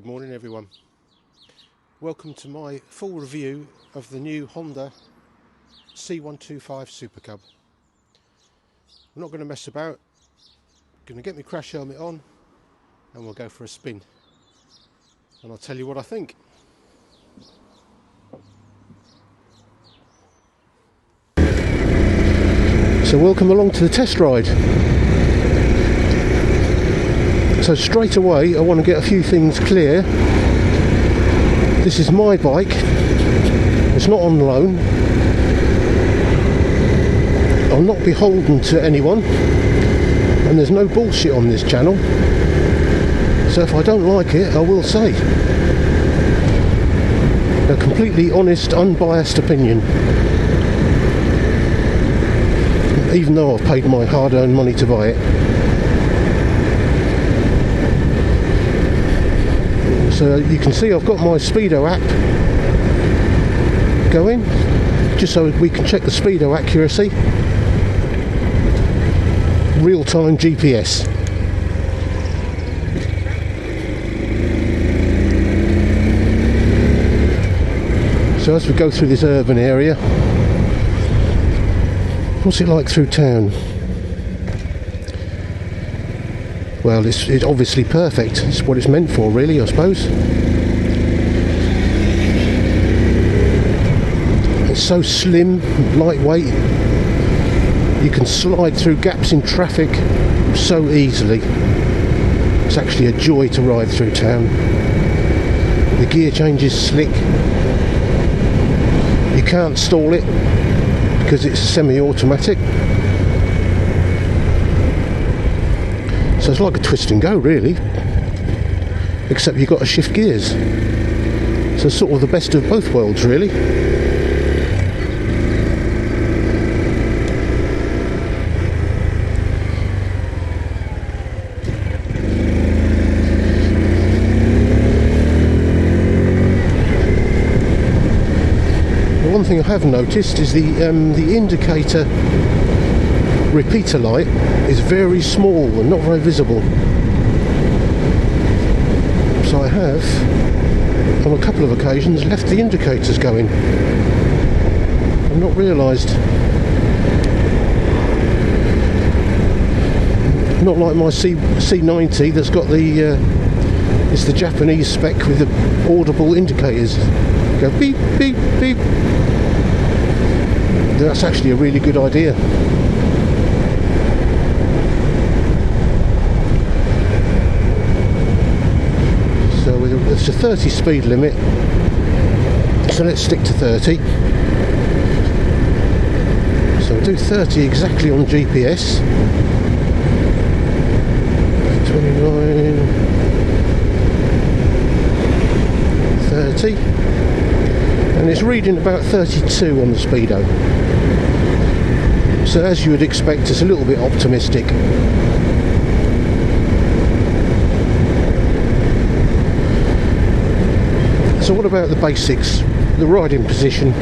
Good morning everyone. Welcome to my full review of the new Honda C125 Supercub. I'm not going to mess about. I'm going to get my crash helmet on and we'll go for a spin. And I'll tell you what I think. So welcome along to the test ride. So straight away I want to get a few things clear. This is my bike, it's not on loan. I'm not beholden to anyone, and there's no bullshit on this channel. So if I don't like it, I will say. A completely honest, unbiased opinion. Even though I've paid my hard-earned money to buy it. So you can see I've got my Speedo app going, just so we can check the Speedo accuracy. Real-time GPS. So as we go through this urban area, what's it like through town? Well, it's obviously perfect. It's what it's meant for, really, I suppose. It's so slim, lightweight. You can slide through gaps in traffic so easily. It's actually a joy to ride through town. The gear change is slick. You can't stall it because it's semi-automatic. So it's like a twist and go, really, except you've got to shift gears. So it's sort of the best of both worlds, really. The one thing I have noticed is the indicator repeater light is very small and not very visible. So I have, on a couple of occasions, left the indicators going. I've not realised. Not like my C90 that's got the it's the Japanese spec with the audible indicators. Go beep beep beep. That's actually a really good idea. It's a 30 speed limit, so let's stick to 30. So we'll do 30 exactly on GPS. 29, 30, and it's reading about 32 on the Speedo. So as you would expect, it's a little bit optimistic. So what about the basics? The riding position.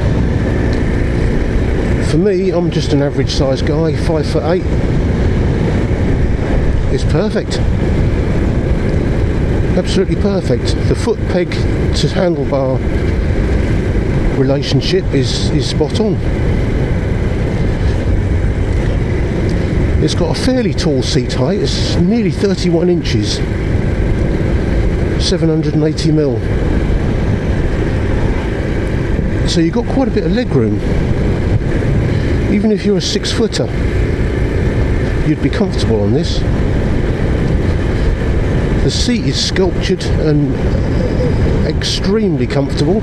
For me, I'm just an average sized guy, 5'8". It's perfect. Absolutely perfect. The foot peg to handlebar relationship is spot on. It's got a fairly tall seat height. It's nearly 31 inches. 780mm. So you've got quite a bit of leg room. Even if you're a 6-footer, you'd be comfortable on this. The seat is sculptured and extremely comfortable,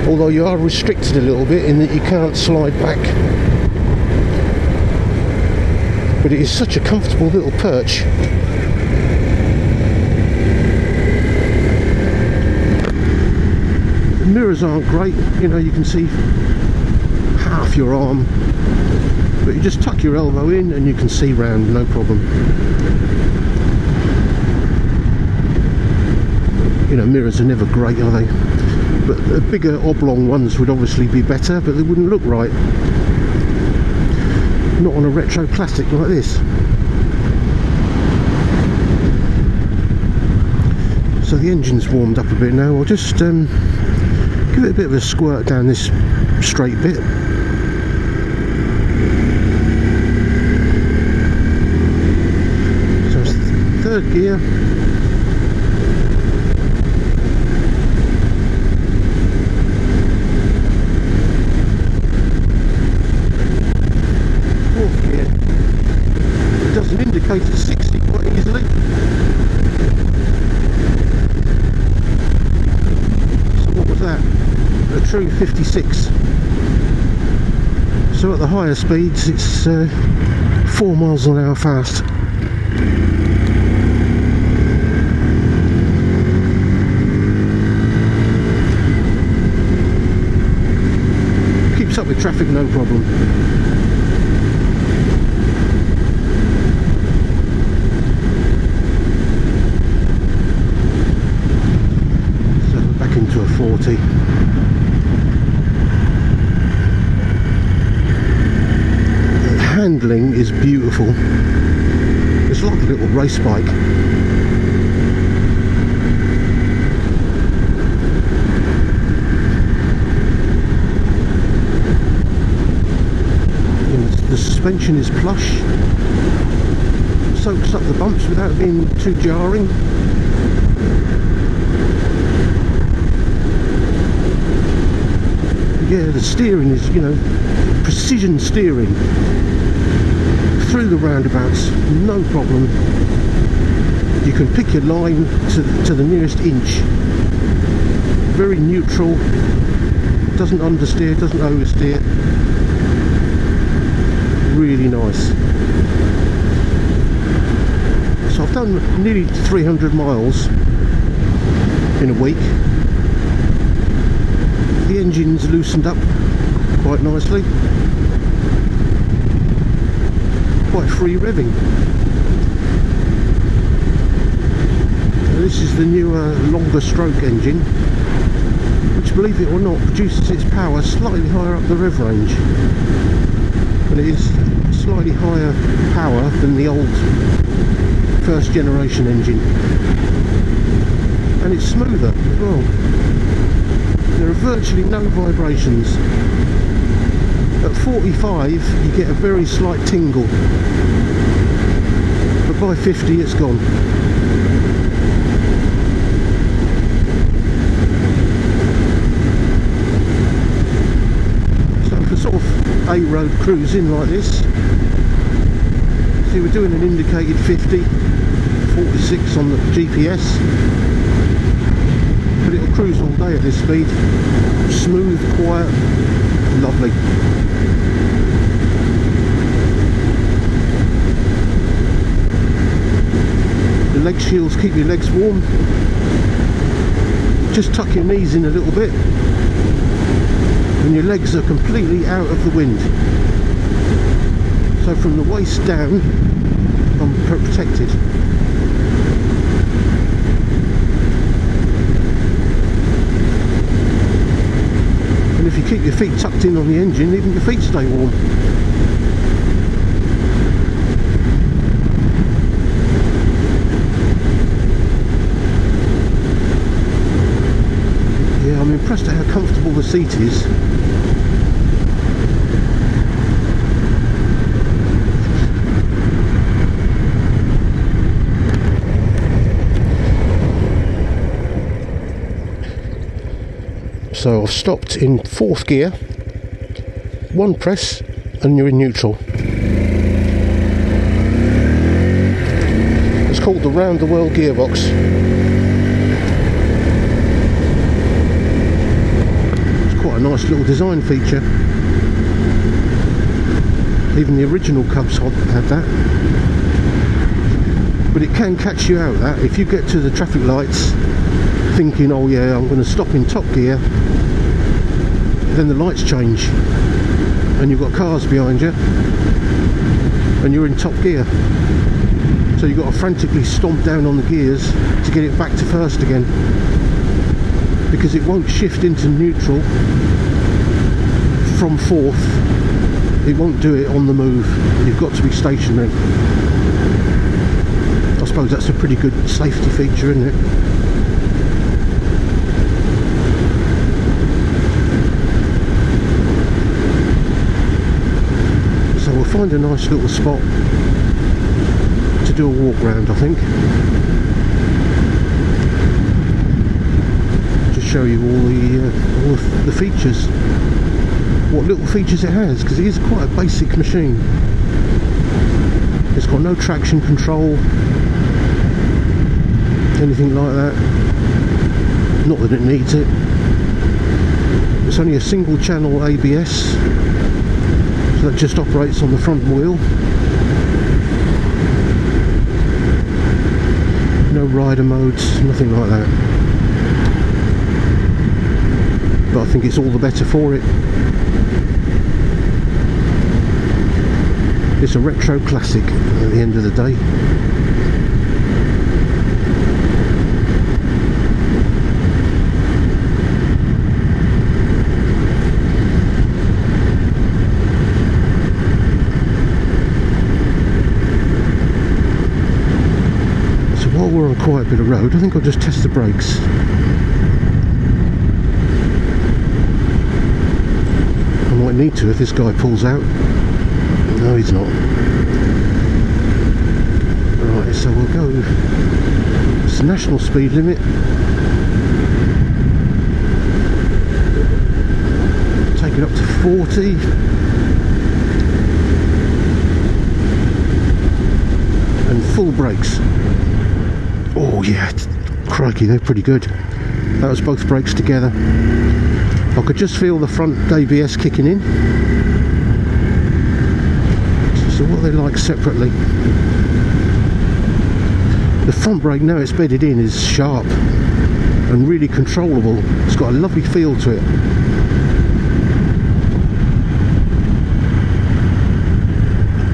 although you are restricted a little bit in that you can't slide back. But it is such a comfortable little perch. Mirrors aren't great, you know, you can see half your arm, but you just tuck your elbow in and you can see round, no problem. You know, mirrors are never great, are they? But the bigger oblong ones would obviously be better, but they wouldn't look right. Not on a retro classic like this. So the engine's warmed up a bit now. I'll just give it a bit of a squirt down this straight bit. So it's third gear. Fourth gear. It does an indicator 60 quite easily. That a true 56. So at the higher speeds it's 4 miles an hour fast. Keeps up with traffic, no problem. Into a 40. The handling is beautiful. It's like a little race bike. And the suspension is plush, soaks up the bumps without being too jarring. Yeah, the steering is, you know, precision steering through the roundabouts, no problem. You can pick your line to the nearest inch. Very neutral, doesn't understeer, doesn't oversteer. Really nice. So I've done nearly 300 miles in a week. The engine's loosened up quite nicely. Quite free revving. This is the newer, longer stroke engine, which, believe it or not, produces its power slightly higher up the rev range. And it is slightly higher power than the old first generation engine. And it's smoother as well. There are virtually no vibrations. At 45 you get a very slight tingle, but by 50 it's gone. So for sort of A-road cruising like this, see, we're doing an indicated 50, 46 on the GPS. But it'll cruise all day at this speed. Smooth, quiet, lovely. The leg shields keep your legs warm. Just tuck your knees in a little bit and your legs are completely out of the wind. So from the waist down, I'm protected. And if you keep your feet tucked in on the engine, even your feet stay warm. Yeah, I'm impressed at how comfortable the seat is. So I've stopped in 4th gear, 1 press and you're in neutral. It's called the round the world gearbox. It's quite a nice little design feature. Even the original Cubs had that. But it can catch you out, that, if you get to the traffic lights thinking, oh yeah, I'm going to stop in top gear, then the lights change and you've got cars behind you and you're in top gear, so you've got to frantically stomp down on the gears to get it back to first again, because it won't shift into neutral from 4th. It won't do it on the move. You've got to be stationary. I suppose that's a pretty good safety feature, isn't it? find a nice little spot to do a walk round, I think. Just show you all the features, what little features it has, because it is quite a basic machine. It's got no traction control, anything like that. Not that it needs it. It's only a single channel ABS, so that just operates on the front wheel. No rider modes, nothing like that. But I think it's all the better for it. It's a retro classic at the end of the day. So while we're on a quiet bit of road, I think I'll just test the brakes. I might need to if this guy pulls out. No, he's not. Right, so we'll go. It's the national speed limit. Take it up to 40. And full brakes. Oh yeah, crikey, they're pretty good. That was both brakes together. I could just feel the front ABS kicking in. So what they like separately. The front brake, now it's bedded in, is sharp and really controllable. It's got a lovely feel to it.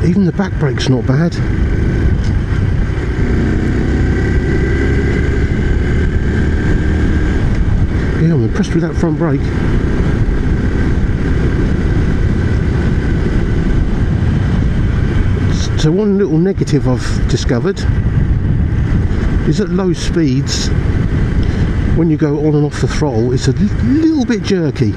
Even the back brake's not bad. Yeah, I'm impressed with that front brake. So one little negative I've discovered is at low speeds, when you go on and off the throttle, it's a little bit jerky.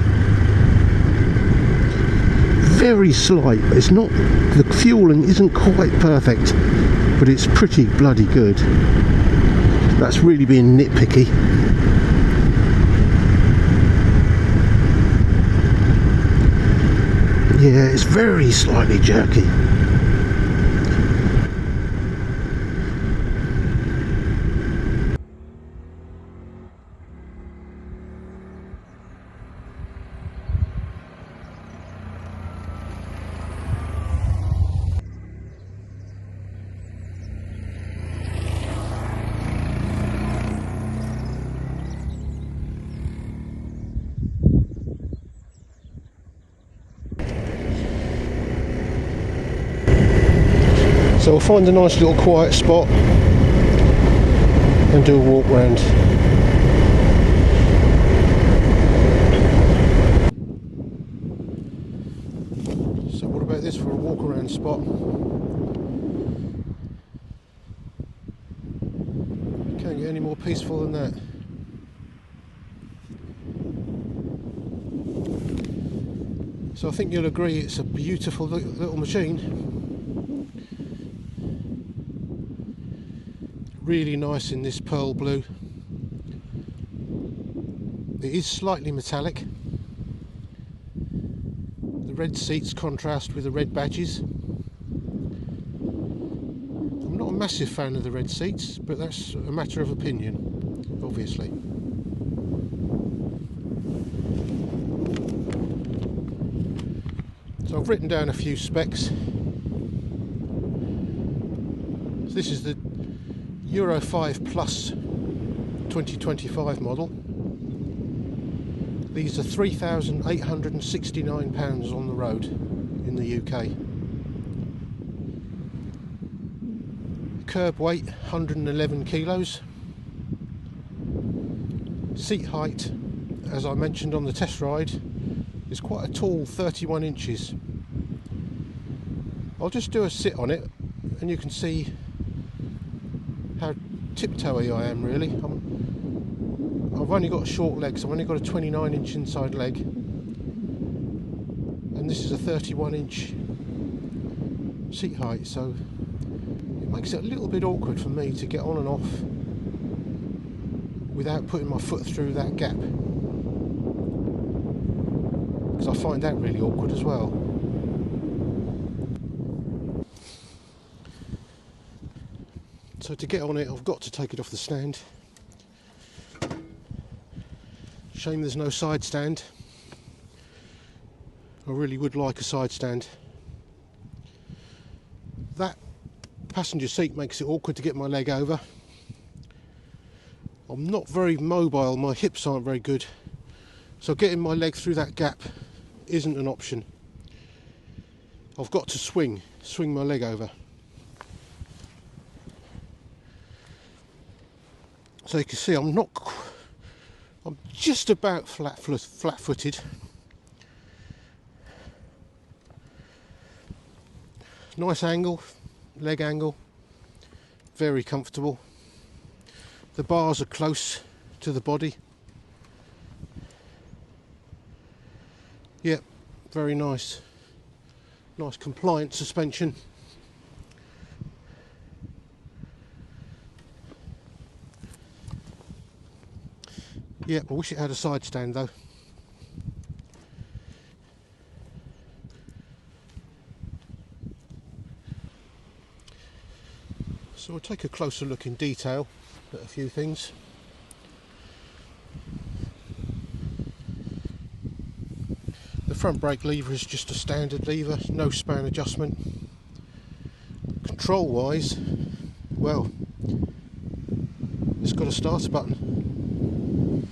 Very slight. It's not, the fueling isn't quite perfect, but it's pretty bloody good. That's really being nitpicky. Yeah, it's very slightly jerky. So we'll find a nice little quiet spot and do a walk round. So what about this for a walk around spot? Can't get any more peaceful than that. So I think you'll agree it's a beautiful little machine. Really nice in this pearl blue. It is slightly metallic. The red seats contrast with the red badges. I'm not a massive fan of the red seats, but that's a matter of opinion, obviously. So I've written down a few specs. So this is the Euro 5 Plus 2025 model. These are £3,869 on the road in the UK. Curb weight 111 kilos. Seat height, as I mentioned on the test ride, is quite a tall 31 inches. I'll just do a sit on it and you can see how tiptoey I am really. I've only got short legs, I've only got a 29-inch inside leg, and this is a 31-inch seat height, so it makes it a little bit awkward for me to get on and off without putting my foot through that gap, because I find that really awkward as well. So to get on it, I've got to take it off the stand. Shame there's no side stand. I really would like a side stand. That passenger seat makes it awkward to get my leg over. I'm not very mobile, my hips aren't very good, so getting my leg through that gap isn't an option. I've got to swing my leg over. So you can see I'm just about flat-footed. Nice angle, leg angle, very comfortable. The bars are close to the body. Yep, very nice. Nice compliant suspension. Yep, I wish it had a side stand though. So we'll take a closer look in detail at a few things. The front brake lever is just a standard lever, no span adjustment. Control wise, well, it's got a starter button.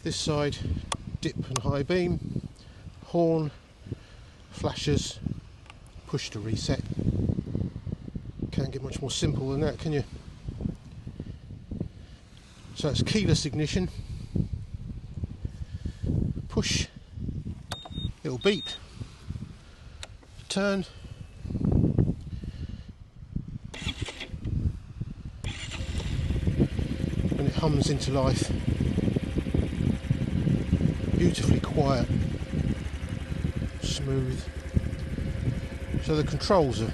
This side, dip and high beam, horn, flashers, push to reset. Can't get much more simple than that, can you? So it's keyless ignition. Push, it'll beep. Turn. And it hums into life. Beautifully quiet, smooth. So the controls are,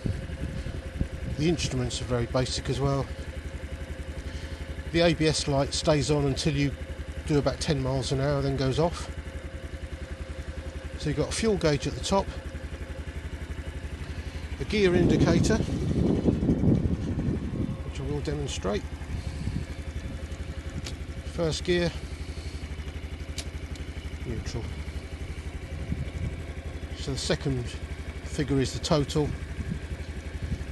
the instruments are very basic as well. The ABS light stays on until you do about 10 miles an hour, then goes off. So you've got a fuel gauge at the top, a gear indicator, which I will demonstrate. First gear, neutral. So the second figure is the total,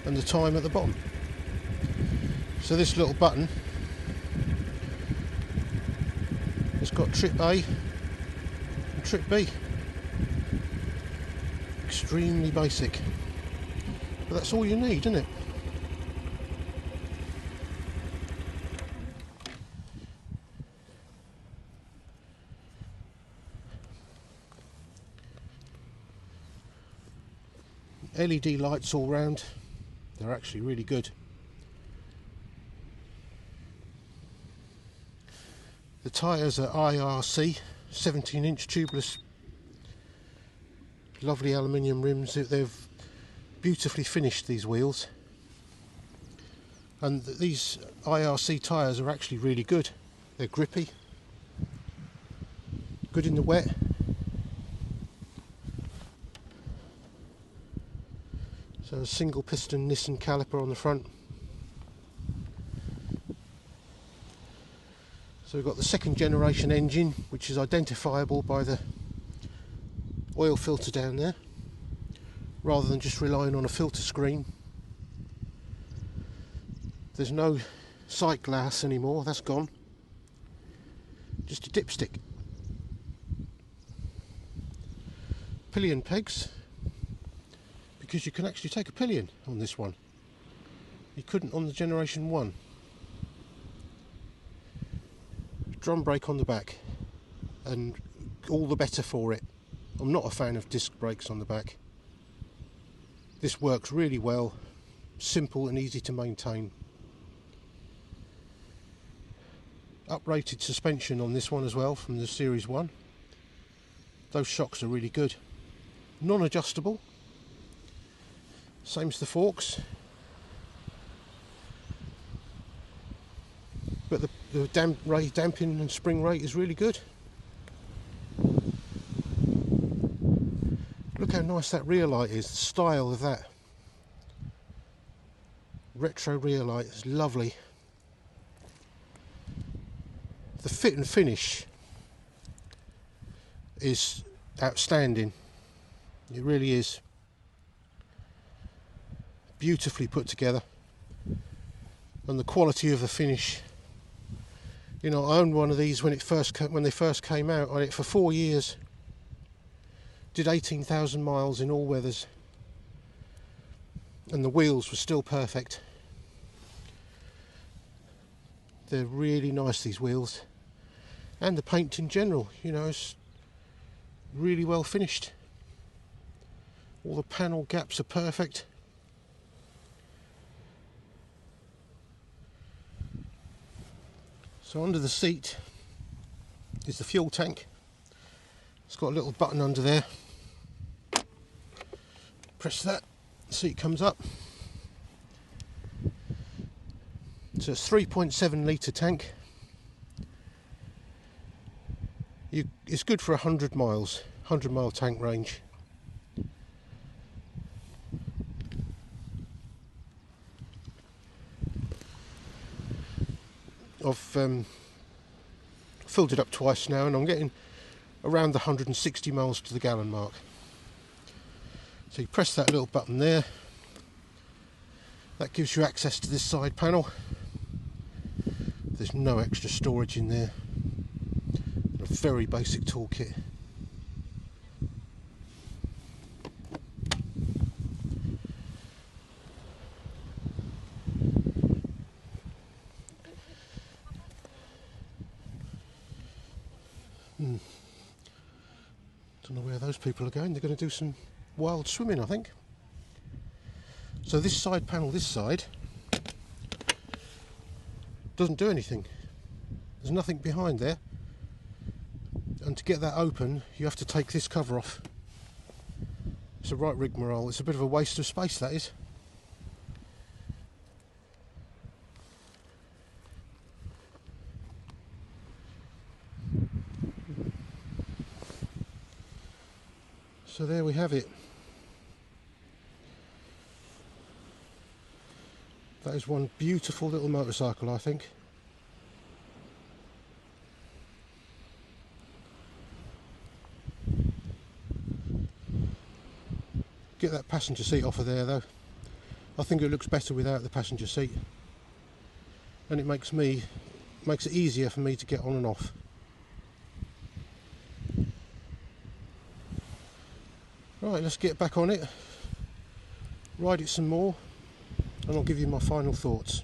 and the time at the bottom. So this little button has got trip A and trip B. Extremely basic, but that's all you need, isn't it? LED lights all round, they're actually really good. The tyres are IRC, 17-inch tubeless, lovely aluminium rims. They've beautifully finished, these wheels, and these IRC tyres are actually really good. They're grippy, good in the wet. So a single piston Nissan caliper on the front. So we've got the second generation engine, which is identifiable by the oil filter down there, rather than just relying on a filter screen. There's no sight glass anymore, that's gone. Just a dipstick. Pillion pegs, because you can actually take a pillion on this one. You couldn't on the Generation 1. Drum brake on the back, and all the better for it. I'm not a fan of disc brakes on the back. This works really well, simple and easy to maintain. Uprated suspension on this one as well from the Series 1. Those shocks are really good. non-adjustable, same as the forks, but the damping and spring rate is really good. Look how nice that rear light is, the style of that retro rear light is lovely. The fit and finish is outstanding, it really is. Beautifully put together, and the quality of the finish. You know, I owned one of these when they first came out. I had it for 4 years, did 18,000 miles in all weathers, and the wheels were still perfect. They're really nice, these wheels, and the paint in general, you know, it's really well finished. All the panel gaps are perfect. So under the seat is the fuel tank. It's got a little button under there. Press that, the seat comes up. So it's 3.7 litre tank. It's good for 100 miles, 100 mile tank range. I've filled it up twice now, and I'm getting around the 160 miles to the gallon mark. So you press that little button there, that gives you access to this side panel. There's no extra storage in there, a very basic toolkit. Don't know where those people are going. They're going to do some wild swimming, I think. So this side panel, this side, doesn't do anything. There's nothing behind there. And to get that open, you have to take this cover off. It's a right rigmarole. It's a bit of a waste of space, that is. So there we have it. That is one beautiful little motorcycle, I think. Get that passenger seat off of there though. I think it looks better without the passenger seat, and it makes it easier for me to get on and off. Right, let's get back on it, ride it some more, and I'll give you my final thoughts.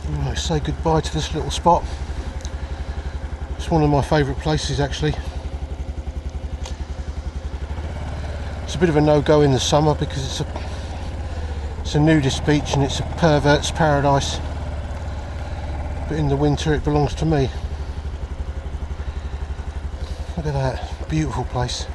Right, say goodbye to this little spot. It's one of my favourite places actually. It's a bit of a no-go in the summer because it's a nudist beach and it's a pervert's paradise, but in the winter it belongs to me. Look at that, beautiful place.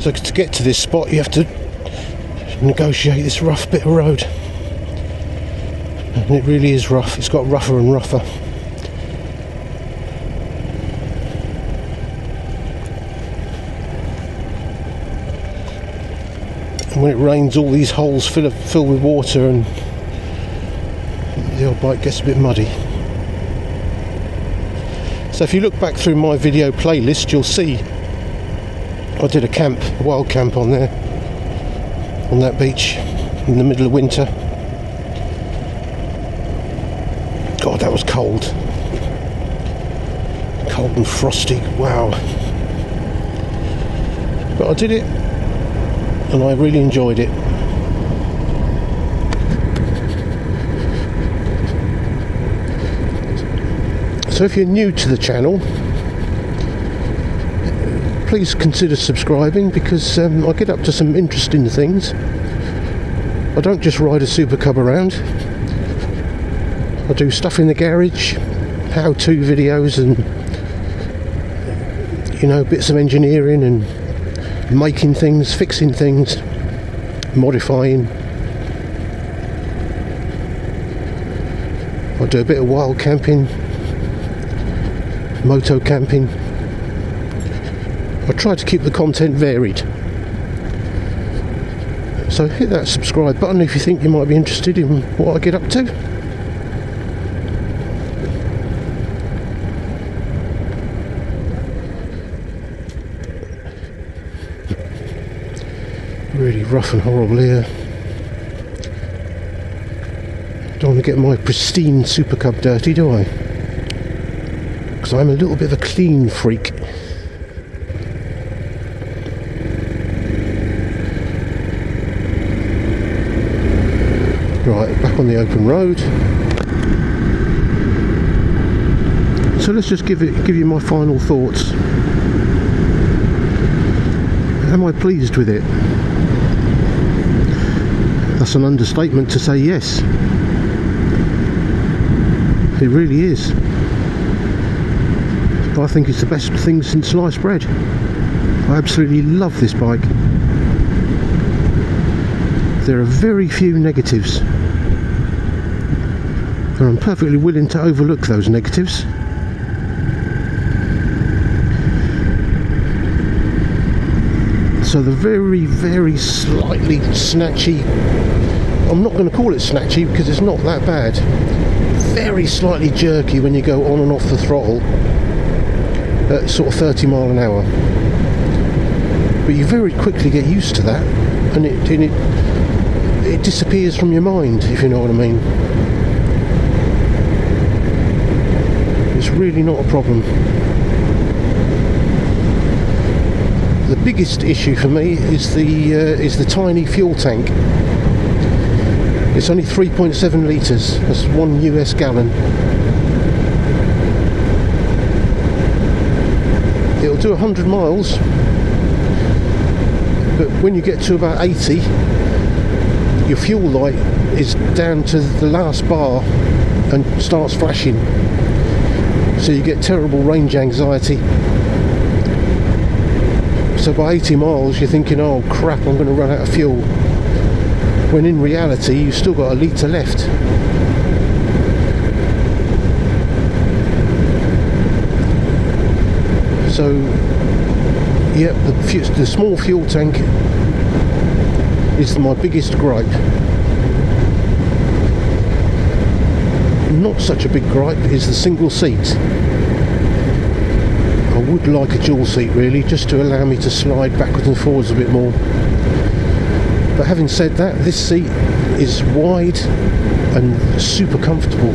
So to get to this spot you have to negotiate this rough bit of road. And it really is rough, it's got rougher and rougher. And when it rains all these holes fill with water and the old bike gets a bit muddy. So if you look back through my video playlist you'll see I did a wild camp on there, on that beach in the middle of winter. God, that was cold and frosty, wow. But I did it and I really enjoyed it. So if you're new to the channel, please consider subscribing, because I get up to some interesting things. I don't just ride a Supercub around. I do stuff in the garage, how-to videos, and you know, bits of engineering and making things, fixing things, modifying. I do a bit of wild camping, moto camping. I try to keep the content varied. So hit that subscribe button if you think you might be interested in what I get up to. Really rough and horrible here. Don't want to get my pristine Supercub dirty, do I? Because I'm a little bit of a clean freak. Right, back on the open road. So let's just give you my final thoughts. Am I pleased with it? That's an understatement to say yes. It really is. I think it's the best thing since sliced bread. I absolutely love this bike. There are very few negatives, and I'm perfectly willing to overlook those negatives. So the very, very slightly snatchy, I'm not going to call it snatchy because it's not that bad, very slightly jerky when you go on and off the throttle at sort of 30 mile an hour, but you very quickly get used to that, and it disappears from your mind, if you know what I mean. It's really not a problem. The biggest issue for me is the tiny fuel tank. It's only 3.7 litres. That's 1 US gallon. It'll do 100 miles, but when you get to about 80, your fuel light is down to the last bar and starts flashing. So you get terrible range anxiety. So by 80 miles you're thinking, oh crap, I'm going to run out of fuel, when in reality you've still got a litre left. So yeah, the small fuel tank is my biggest gripe. Not such a big gripe is the single seat. I would like a dual seat really, just to allow me to slide backwards and forwards a bit more. But having said that, this seat is wide and super comfortable.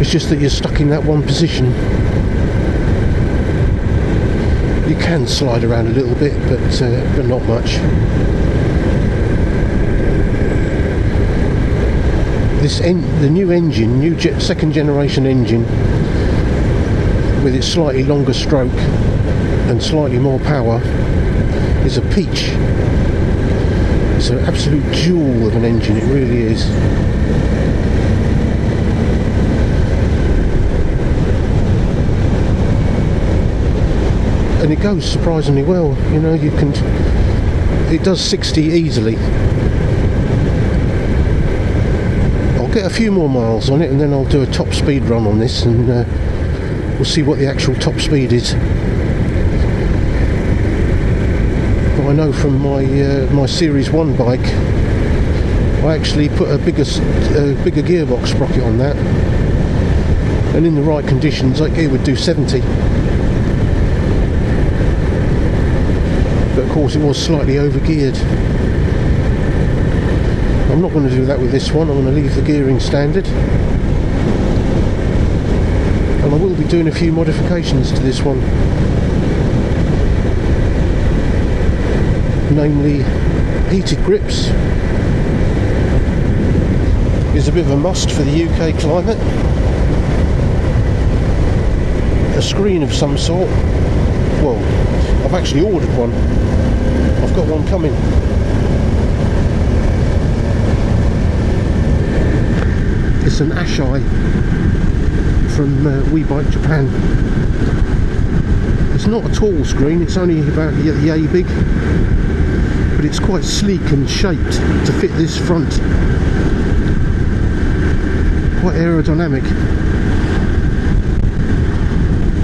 It's just that you're stuck in that one position. You can slide around a little bit, but not much. The new engine, second generation engine, with its slightly longer stroke and slightly more power, is a peach. It's an absolute jewel of an engine, it really is. And it goes surprisingly well, you know, it does 60 easily. I'll get a few more miles on it and then I'll do a top speed run on this, and we'll see what the actual top speed is. But I know from my Series 1 bike, I actually put a bigger gearbox sprocket on that, and in the right conditions it would do 70. But of course it was slightly over geared. I'm not going to do that with this one. I'm going to leave the gearing standard, and I will be doing a few modifications to this one, namely heated grips is a bit of a must for the UK climate. a screen of some sort. Well, I've actually ordered one. I've got one coming. It's an Ashai from We Bike Japan. It's not a tall screen, it's only about yay big, but it's quite sleek and shaped to fit this front. Quite aerodynamic.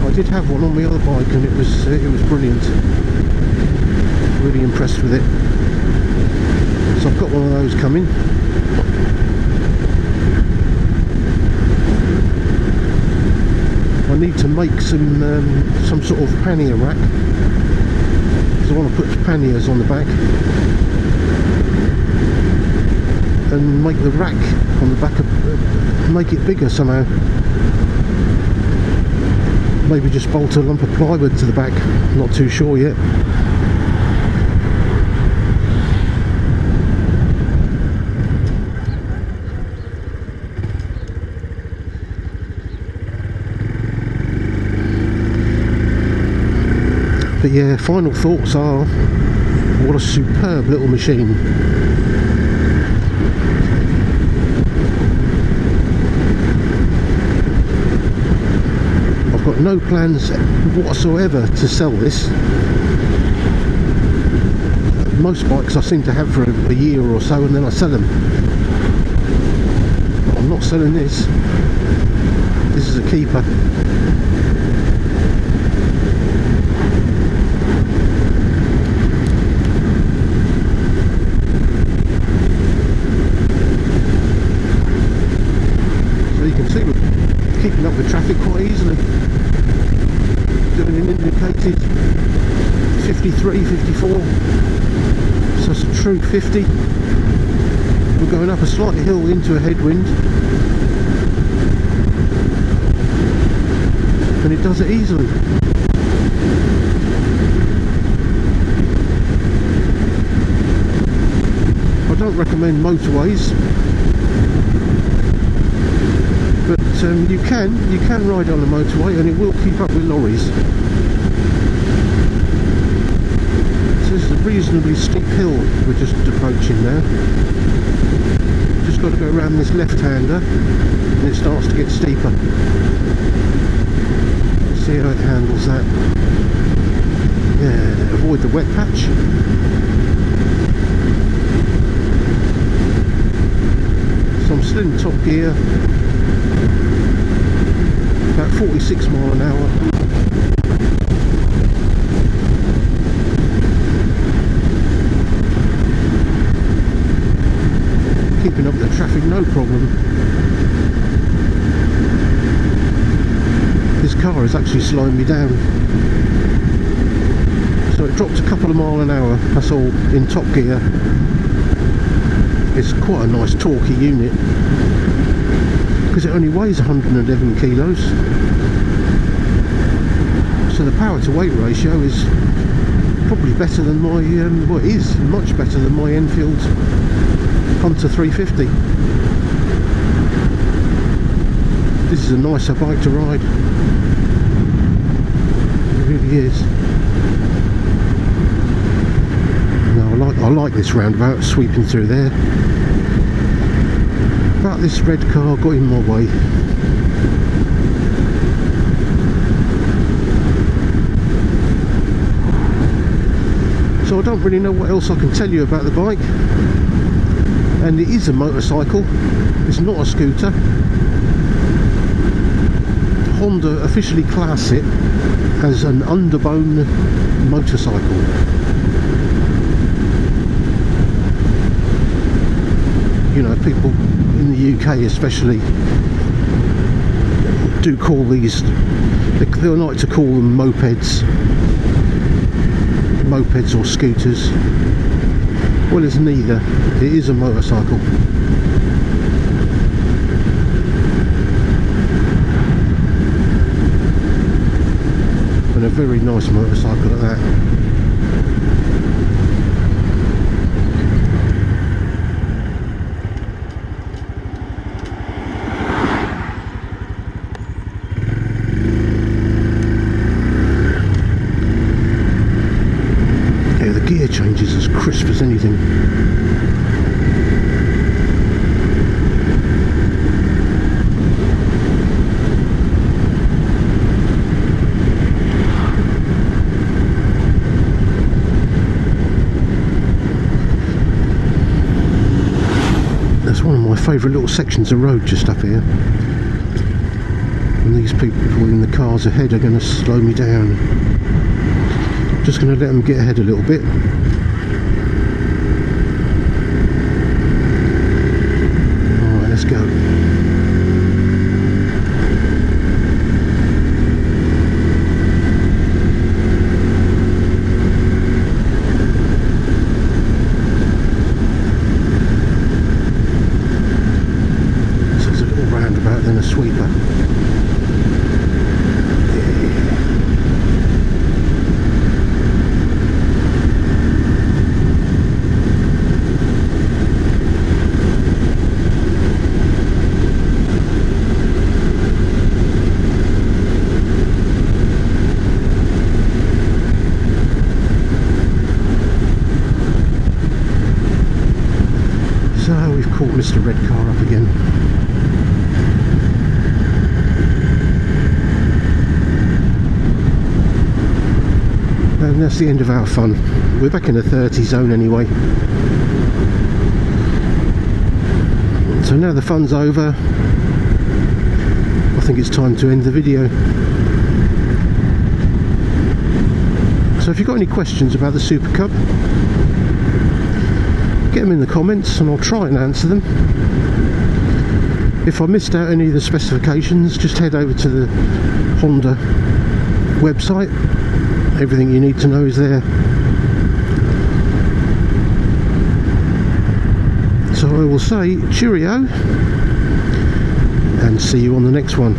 I did have one on my other bike and it was brilliant. Really impressed with it. So I've got one of those coming. I need to make some sort of pannier rack, because I want to put panniers on the back and make the rack on the back make it bigger somehow. Maybe just bolt a lump of plywood to the back, not too sure yet. But yeah, final thoughts are, what a superb little machine. I've got no plans whatsoever to sell this. Most bikes I seem to have for a year or so and then I sell them. But I'm not selling this. This is a keeper. Keeping up with traffic quite easily, doing an indicated 53, 54, so it's a true 50. We're going up a slight hill into a headwind and it does it easily. I don't recommend motorways, but you can ride on the motorway and it will keep up with lorries. So this is a reasonably steep hill we're just approaching now. Just got to go around this left-hander and it starts to get steeper. Let's see how it handles that. Yeah, avoid the wet patch. So I'm still in top gear. About 46 mile an hour. Keeping up with the traffic, no problem. This car is actually slowing me down. So it dropped a couple of mile an hour, that's all, in top gear. It's quite a nice torquey unit, because it only weighs 111 kilos, so the power to weight ratio is probably better than my well, it is much better than my Enfield Hunter 350. This is a nicer bike to ride, it really is. No, I like this roundabout sweeping through there. But this red car got in my way. So I don't really know what else I can tell you about the bike. And it is a motorcycle, it's not a scooter. Honda officially class it as an underbone motorcycle. You know, people in the UK especially do call these, they like to call them mopeds or scooters. Well, it's neither, it is a motorcycle. And a very nice motorcycle at that. crisp as anything. That's one of my favourite little sections of road just up here. And these people in the cars ahead are going to slow me down. Just going to let them get ahead a little bit. Alright, let's go. So there's a little roundabout, then a sweeper. So we've caught Mr. Red Car up again. And that's the end of our fun. We're back in the 30 zone anyway. So now the fun's over, I think it's time to end the video. So if you've got any questions about the Supercub, get them in the comments and I'll try and answer them. If I missed out any of the specifications, just head over to the Honda website. Everything you need to know is there. So I will say cheerio and see you on the next one.